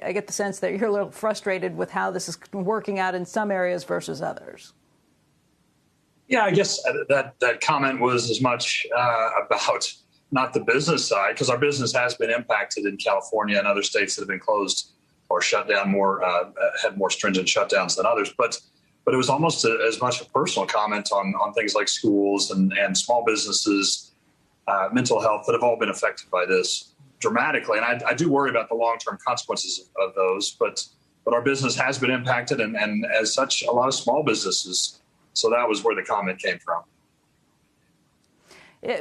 I get the sense that you're a little frustrated with how this is working out in some areas versus others. Yeah, I guess that comment was as much about not the business side, because our business has been impacted in California and other states that have been closed or shut down more, had more stringent shutdowns than others. But it was almost as much a personal comment on things like schools and small businesses, mental health, that have all been affected by this dramatically. And I do worry about the long-term consequences of those. But our business has been impacted, and as such, a lot of small businesses. So that was where the comment came from.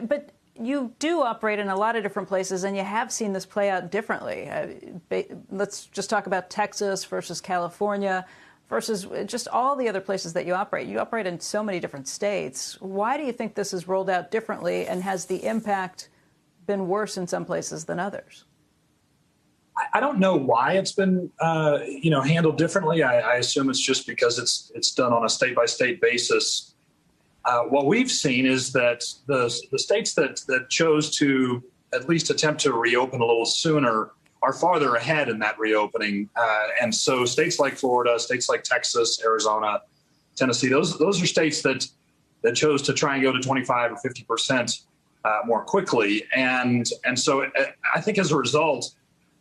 But you do operate in a lot of different places, and you have seen this play out differently. Let's just talk about Texas versus California versus just all the other places that you operate. You operate in so many different states. Why do you think this is rolled out differently, and has the impact been worse in some places than others? I don't know why it's been, handled differently. I assume it's just because it's done on a state-by-state basis. What we've seen is that the states that chose to at least attempt to reopen a little sooner are farther ahead in that reopening. And so states like Florida, states like Texas, Arizona, Tennessee, those are states that chose to try and go to 25 or 50% more quickly. And so I think as a result,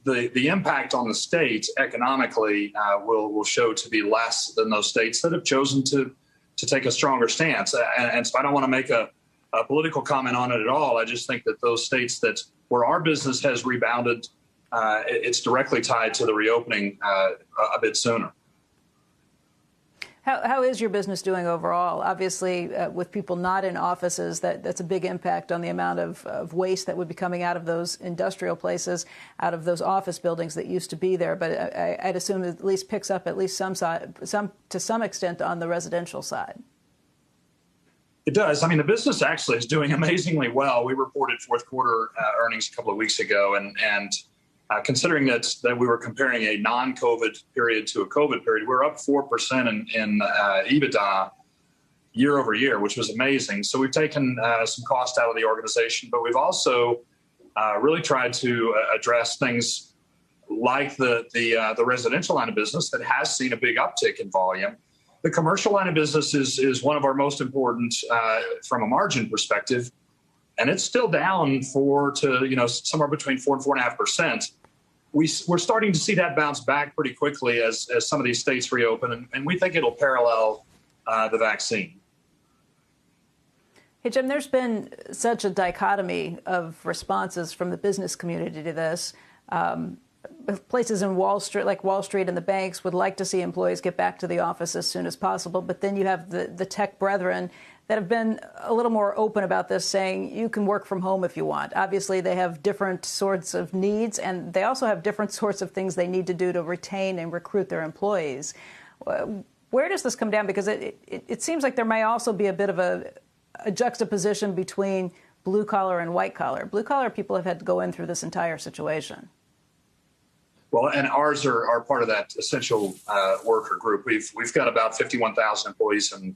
the impact on the states economically will show to be less than those states that have chosen to take a stronger stance. And so I don't want to make a political comment on it at all. I just think that those states where our business has rebounded, it's directly tied to the reopening a bit sooner. How is your business doing overall? Obviously, with people not in offices, that's a big impact on the amount of waste that would be coming out of those industrial places, out of those office buildings that used to be there. But I'd assume it at least picks up at least some to some extent on the residential side. It does. I mean, the business actually is doing amazingly well. We reported fourth quarter earnings a couple of weeks ago, and considering that we were comparing a non-COVID period to a COVID period, we're up 4% in EBITDA year over year, which was amazing. So we've taken some cost out of the organization, but we've also really tried to address things like the residential line of business that has seen a big uptick in volume. The commercial line of business is one of our most important from a margin perspective, and it's still down somewhere between 4 and 4.5%. We're starting to see that bounce back pretty quickly as some of these states reopen, and we think it'll parallel the vaccine. Hey, Jim, there's been such a dichotomy of responses from the business community to this. Places in Wall Street, like Wall Street and the banks, would like to see employees get back to the office as soon as possible. But then you have the tech brethren that have been a little more open about this, saying you can work from home if you want. Obviously, they have different sorts of needs, and they also have different sorts of things they need to do to retain and recruit their employees. Where does this come down? Because it seems like there may also be a bit of a juxtaposition between blue collar and white collar. Blue collar people have had to go in through this entire situation. Well, and ours are part of that essential worker group. We've got about 51,000 employees, and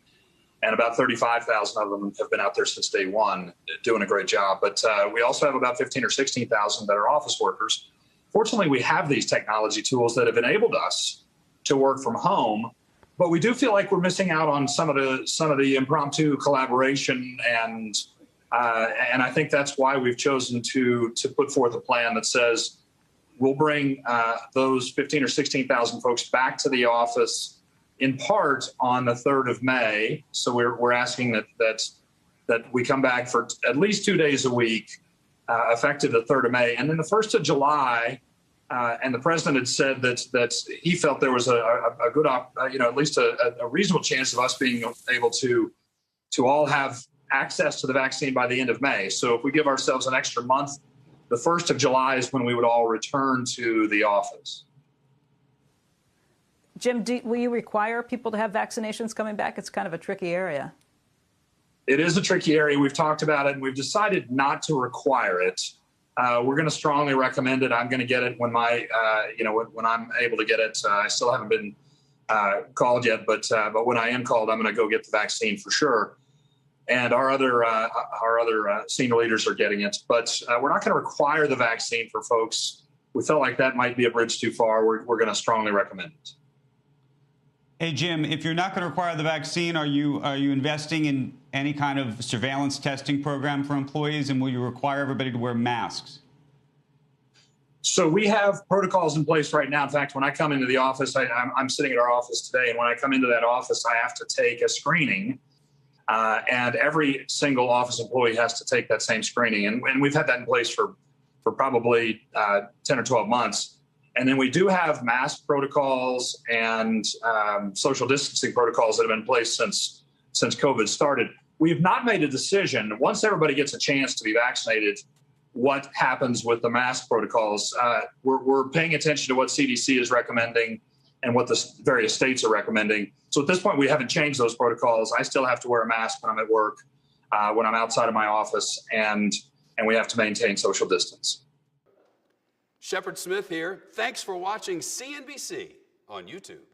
about 35,000 of them have been out there since day one, doing a great job. But we also have about 15 or 16,000 that are office workers. Fortunately, we have these technology tools that have enabled us to work from home. But we do feel like we're missing out on some of the impromptu collaboration, and I think that's why we've chosen to put forth a plan that says we'll bring those 15 or 16,000 folks back to the office in part on the 3rd of May. So we're asking that we come back for at least 2 days a week, effective the 3rd of May. And then the 1st of July, and the president had said that he felt there was a good, at least a reasonable chance of us being able to all have access to the vaccine by the end of May. So if we give ourselves an extra month, the 1st of July is when we would all return to the office. Jim, will you require people to have vaccinations coming back? It's kind of a tricky area. It is a tricky area. We've talked about it, and we've decided not to require it. We're going to strongly recommend it. I'm going to get it when when I'm able to get it. I still haven't been called yet, but when I am called, I'm going to go get the vaccine for sure. And our other senior leaders are getting it, but we're not going to require the vaccine for folks. we felt like that might be a bridge too far. We're going to strongly recommend it. Hey, Jim, if you're not going to require the vaccine, are you investing in any kind of surveillance testing program for employees, and will you require everybody to wear masks? So we have protocols in place right now. In fact, when I come into the office, I'm sitting at our office today, and when I come into that office, I have to take a screening, and every single office employee has to take that same screening. And we've had that in place for probably 10 or 12 months. And then we do have mask protocols and social distancing protocols that have been in place since COVID started. We have not made a decision, once everybody gets a chance to be vaccinated, what happens with the mask protocols. We're paying attention to what CDC is recommending and what the various states are recommending. So at this point, we haven't changed those protocols. I still have to wear a mask when I'm at work, when I'm outside of my office, and we have to maintain social distance. Shepard Smith here. Thanks for watching CNBC on YouTube.